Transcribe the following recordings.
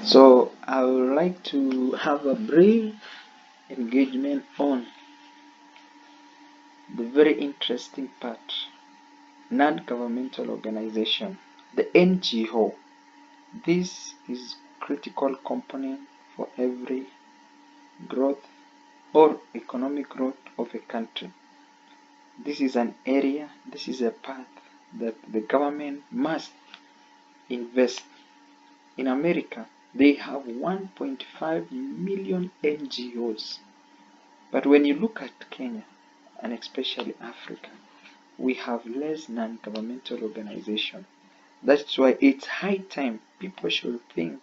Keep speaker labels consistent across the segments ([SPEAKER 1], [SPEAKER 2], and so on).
[SPEAKER 1] So I would like to have a brief engagement on the very interesting part, non-governmental organization, the NGO. This is critical component for every growth or economic growth of a country. This is an area, this is a path that the government must invest. In America, they have 1.5 million NGOs. But when you look at Kenya, and especially Africa, we have less non-governmental organizations. That's why it's high time people should think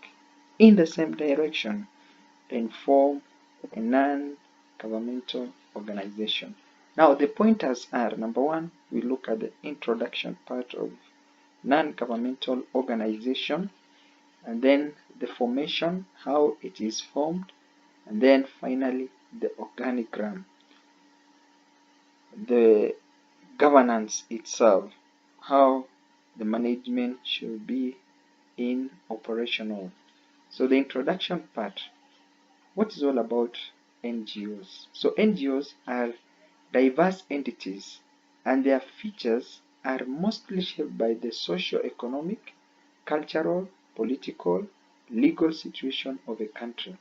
[SPEAKER 1] in the same direction and form a non-governmental organization. Now, the pointers are number one, we look at the introduction part of non-governmental organization, and then the formation, how it is formed, and then finally the organigram, the governance itself, how the management should be in operational. So the introduction part, what is all about NGOs? So NGOs are diverse entities and their features are mostly shaped by the socio-economic, cultural, political, legal situation of a country.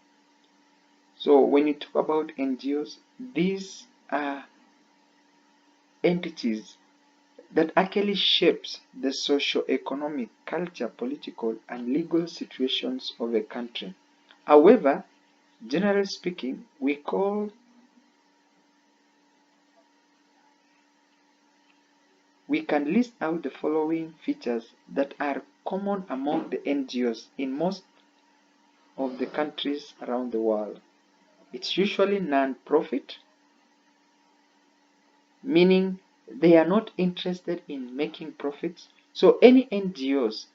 [SPEAKER 1] So when you talk about NGOs, these are entities that actually shapes the socio-economic, culture, political, and legal situations of a country. However, generally speaking, we can list out the following features that are common among the NGOs in most of the countries around the world. It's usually non-profit, meaning they are not interested in making profits. So any NGOs,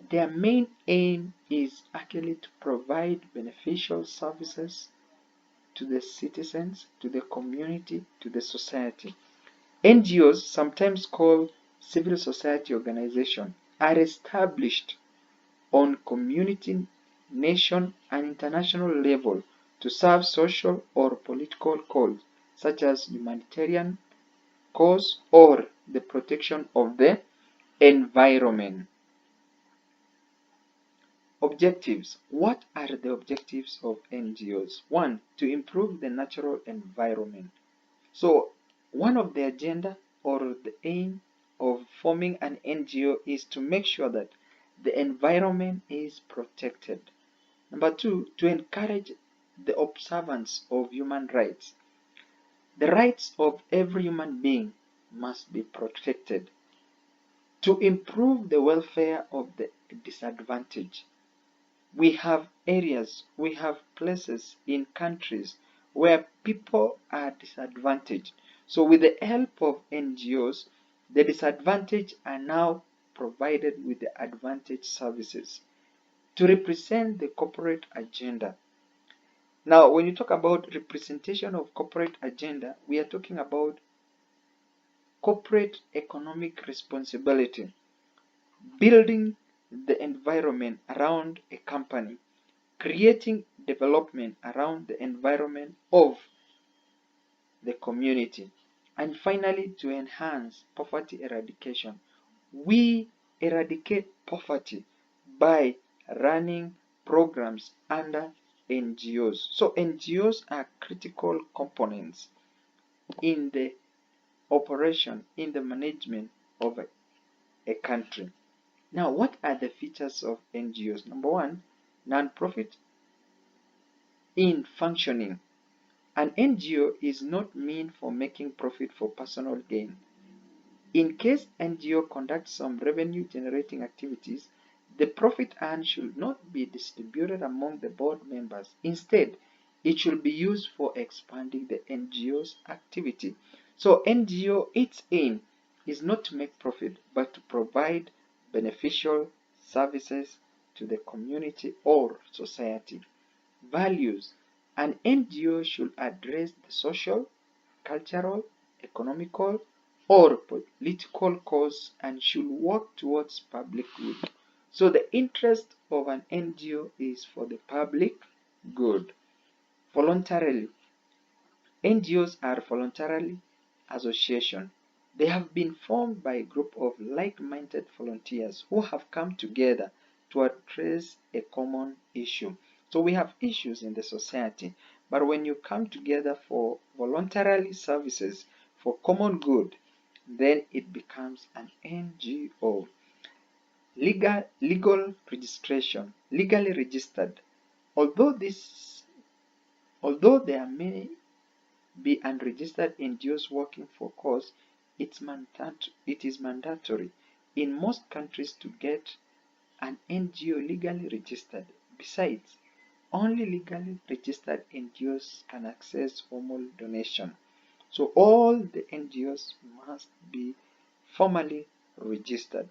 [SPEAKER 1] their main aim is actually to provide beneficial services to the citizens, to the community, to the society. NGOs, sometimes called civil society organizations, are established on community, nation, and international level to serve social or political causes such as humanitarian cause or the protection of the environment. Objectives. What are the objectives of NGOs? One, to improve the natural environment. So, one of the agenda or the aim of forming an NGO is to make sure that the environment is protected. Number two, to encourage the observance of human rights. The rights of every human being must be protected. To improve the welfare of the disadvantaged. We have areas, we have places in countries where people are disadvantaged. So with the help of NGOs, the disadvantaged are now provided with the advantaged services to represent the corporate agenda. Now, when you talk about representation of corporate agenda, we are talking about corporate economic responsibility, building the environment around a company, creating development around the environment of the community, and finally to enhance poverty eradication. We eradicate poverty by running programs under NGOs. So NGOs are critical components in the operation, in the management of a country. Now, what are the features of NGOs? Number one, non-profit in functioning. An NGO is not meant for making profit for personal gain. In case NGO conducts some revenue generating activities, the profit earned should not be distributed among the board members. Instead, it should be used for expanding the NGO's activity. So NGO, its aim is not to make profit, but to provide beneficial services to the community or society. Values. An NGO should address the social, cultural, economical, or political cause and should work towards public good. So the interest of an NGO is for the public good. Voluntarily. NGOs are voluntarily association. They have been formed by a group of like-minded volunteers who have come together to address a common issue. So we have issues in the society, but when you come together for voluntarily services for common good, then it becomes an NGO. Legal registration, legally registered. Although this, although there may be unregistered NGOs working for cause, it is mandatory in most countries to get an NGO legally registered. Besides, only legally registered NGOs can access formal donation. So all the NGOs must be formally registered.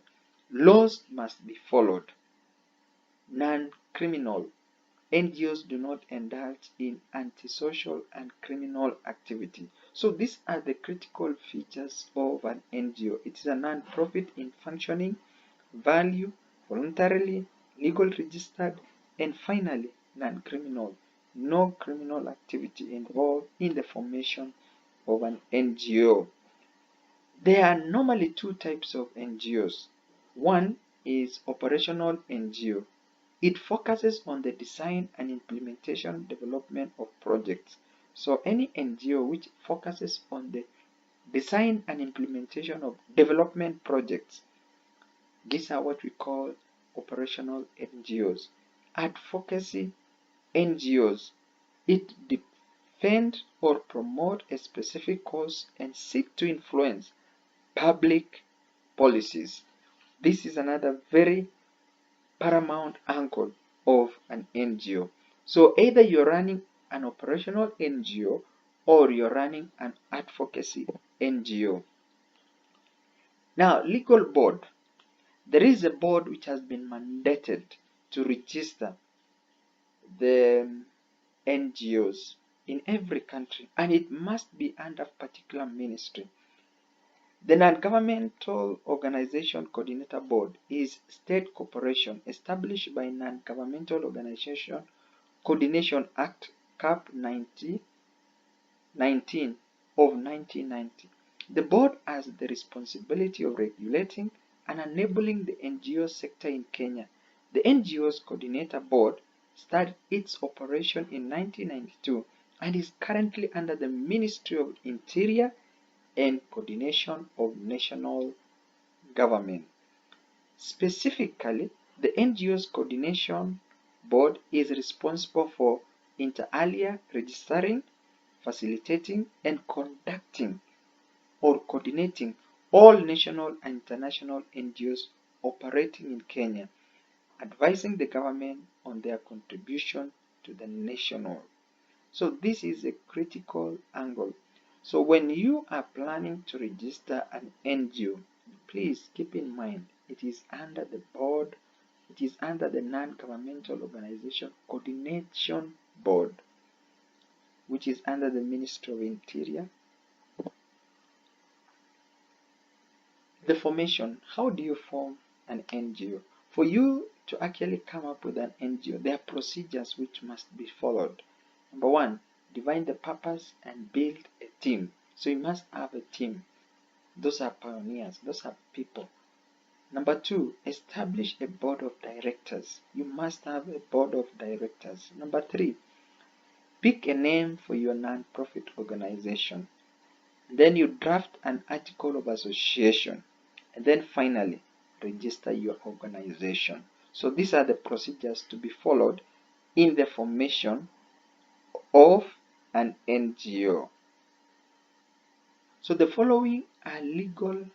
[SPEAKER 1] Laws must be followed. Non-criminal. NGOs do not indulge in antisocial and criminal activity. So these are the critical features of an NGO. It is a non-profit in functioning, value, voluntarily, legal registered, and finally, non-criminal. No criminal activity involved in the formation of an NGO. There are normally two types of NGOs. One is operational NGO. It focuses on the design and implementation development of projects. So any NGO which focuses on the design and implementation of development projects, these are what we call operational NGOs. Advocacy NGOs, it defend or promote a specific cause and seek to influence public policies. This is another very paramount angle of an NGO. So either you're running an operational NGO or you're running an advocacy NGO. Now, legal board. There is a board which has been mandated to register the NGOs in every country, and it must be under particular ministry. The Non-Governmental Organization Coordinator Board is state corporation established by Non-Governmental Organization Coordination Act Cap 19 of 1990. The board has the responsibility of regulating and enabling the NGO sector in Kenya. The NGO's Coordinator Board started its operation in 1992 and is currently under the Ministry of Interior and Coordination of National Government. Specifically, the NGO's Coordination Board is responsible for inter alia registering, facilitating, and conducting or coordinating all national and international NGOs operating in Kenya, advising the government on their contribution to the national. So this is a critical angle. So when you are planning to register an NGO, please keep in mind it is under the board, it is under the Non-Governmental Organization Coordination Board, which is under the Ministry of Interior. The formation. How do you form an NGO? For you to actually come up with an NGO, there are procedures which must be followed. Number one, define the purpose and build a team. So you must have a team. Those are pioneers. Those are people. Number two, establish a board of directors. You must have a board of directors. Number three, pick a name for your non-profit organization. Then you draft an article of association. And then finally, register your organization. So these are the procedures to be followed in the formation of an NGO. So the following are legal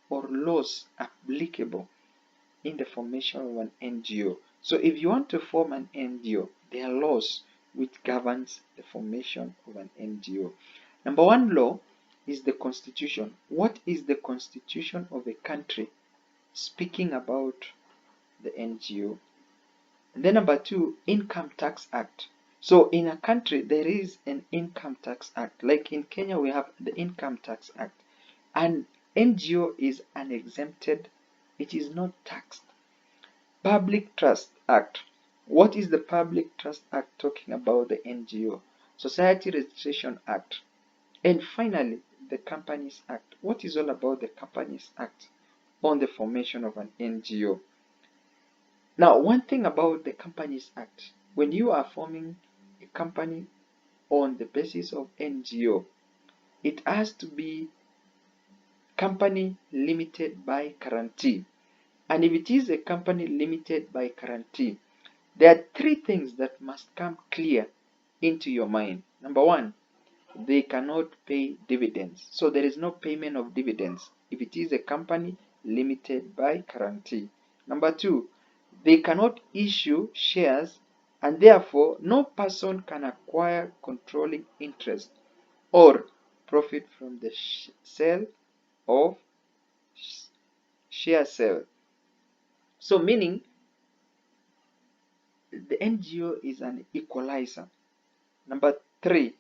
[SPEAKER 1] or laws applicable in the formation of an NGO. So if you want to form an NGO, there are laws which governs the formation of an NGO. Number one law is the constitution. What is the constitution of a country speaking about the NGO? And then number two, Income Tax Act. So in a country, there is an Income Tax Act. Like in Kenya, we have the Income Tax Act. And NGO is unexempted. It is not taxed. Public Trust Act. What is the Public Trust Act talking about? The NGO. Society Registration Act. And finally, the Companies Act. What is all about the Companies Act on the formation of an NGO? Now, one thing about the Companies Act, when you are forming a company on the basis of NGO, it has to be company limited by guarantee. And if it is a company limited by guarantee, there are three things that must come clear into your mind. Number one, they cannot pay dividends. So there is no payment of dividends if it is a company limited by guarantee. Number two, they cannot issue shares, and therefore no person can acquire controlling interest or profit from the sale of share sale. So meaning the NGO is an equalizer. Number three,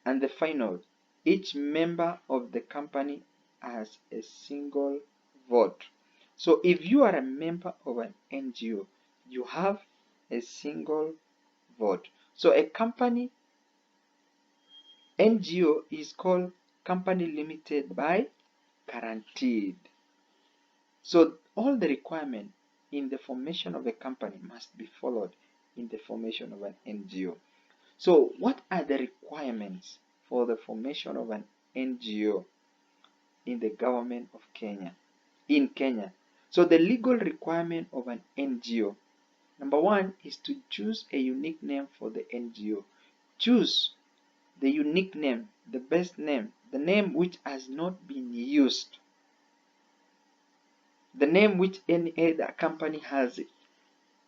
[SPEAKER 1] and the final, each member of the company has a single vote. So if you are a member of an NGO, you have a single vote. So a company NGO is called company limited by guaranteed. So all the requirements in the formation of a company must be followed in the formation of an NGO. So what are the requirements for the formation of an NGO in the government of Kenya? In Kenya. So the legal requirement of an NGO, number one, is to choose a unique name for the NGO. Choose the unique name, the best name, the name which has not been used, the name which any other company has it.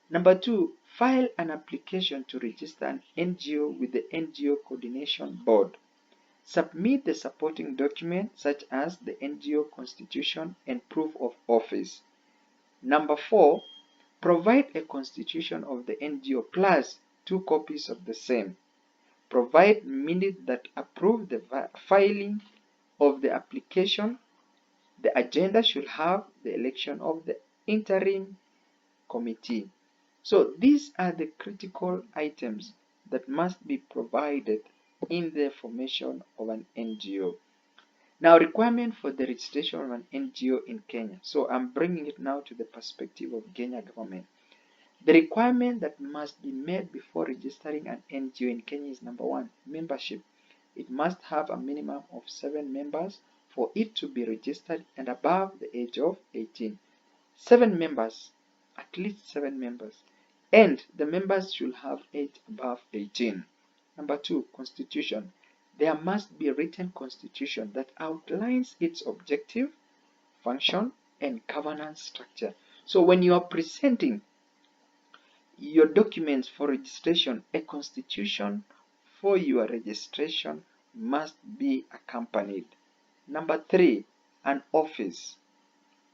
[SPEAKER 1] Number two, file an application to register an NGO with the NGO Coordination Board. Submit the supporting documents such as the NGO constitution and proof of office. Number four, provide a constitution of the NGO plus 2 copies of the same. Provide minutes that approve the filing of the application. The agenda should have the election of the interim committee. So these are the critical items that must be provided in the formation of an NGO. Now, requirement for the registration of an NGO in Kenya. So I'm bringing it now to the perspective of Kenya government. The requirement that must be met before registering an NGO in Kenya is number one, membership. It must have a minimum of 7 members for it to be registered and above the age of 18. 7 members, at least 7 members. And the members should have age above 18. Number two, constitution. There must be a written constitution that outlines its objective, function, and governance structure. So when you are presenting your documents for registration, a constitution for your registration must be accompanied. Number three, an office.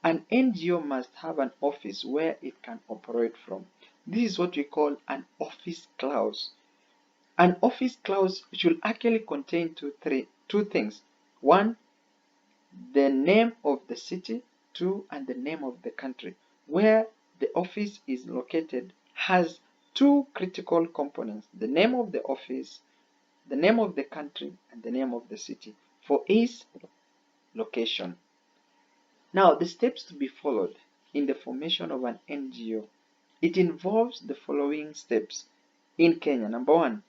[SPEAKER 1] An NGO must have an office where it can operate from. This is what we call an office clause. An office clause should actually contain two things. One, the name of the city. Two, and the name of the country. Where the office is located has 2 critical components: the name of the office, the name of the country, and the name of the city for its location. Now, the steps to be followed in the formation of an NGO. It involves the following steps in Kenya. Number one,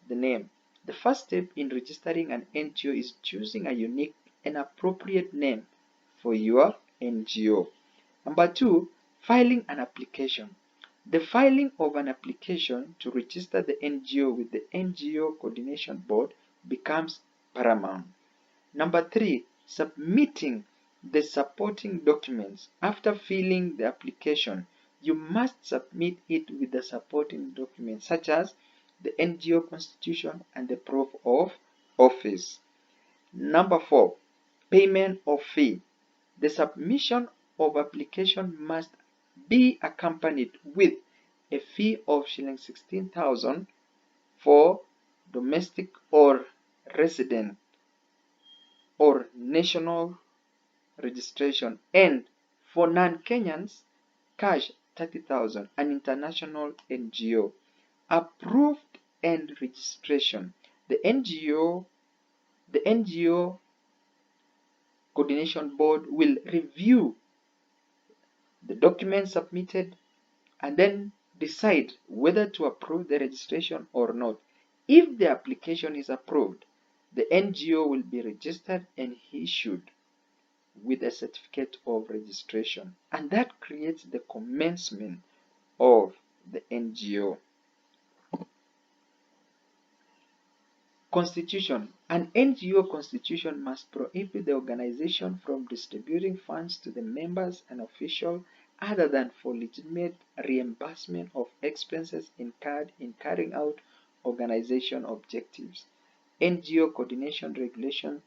[SPEAKER 1] the name. The first step in registering an NGO is choosing a unique and appropriate name for your NGO. Number two, filing an application. The filing of an application to register the NGO with the NGO Coordination Board becomes paramount. Number three, submitting the supporting documents. After filling the application, you must submit it with the supporting documents such as the NGO constitution and the proof of office. Number four, payment of fee. The submission of application must be accompanied with a fee of shilling 16,000 for domestic or resident or national registration, and for non-Kenyans, cash 30,000. An international NGO. Approved and registration. The NGO Coordination Board will review the documents submitted and then decide whether to approve the registration or not. If the application is approved, the NGO will be registered and issued with a certificate of registration, and that creates the commencement of the NGO. Constitution. An NGO constitution must prohibit the organization from distributing funds to the members and officials other than for legitimate reimbursement of expenses incurred in carrying out organization objectives. NGO Coordination Regulation,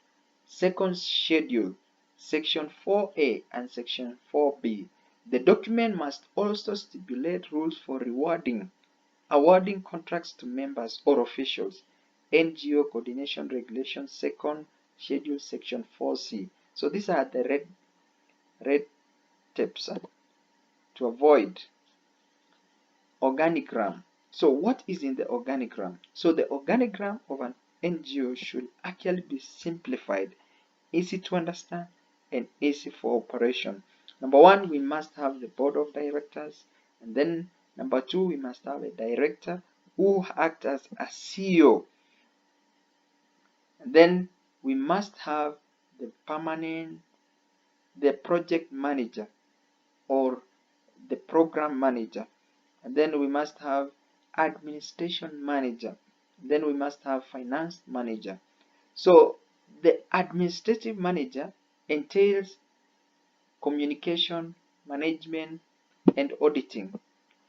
[SPEAKER 1] Second Schedule, Section 4A and Section 4B. The document must also stipulate rules for awarding contracts to members or officials. NGO Coordination Regulation, Second Schedule, Section 4C. So these are the red tapes to avoid. Organigram. So what is in the organigram? So the organigram of an NGO should actually be simplified, easy to understand, and easy for operation. Number one, we must have the board of directors, and then number two, we must have a director who acts as a CEO. And then we must have the project manager or the program manager. And then we must have administration manager. Then we must have finance manager. So the administrative manager entails communication, management, and auditing.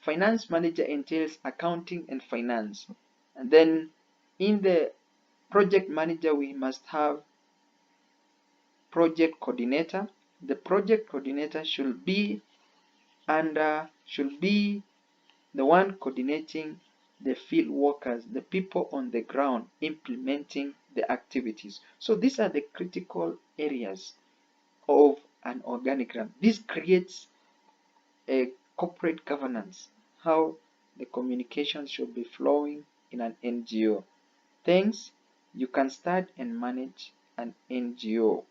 [SPEAKER 1] Finance manager entails accounting and finance. And then in the project manager, we must have project coordinator. The project coordinator should be the one coordinating the field workers, the people on the ground implementing the activities. So these are the critical areas of an organigram. This creates a corporate governance, how the communication should be flowing in an NGO. Things you can start and manage an NGO.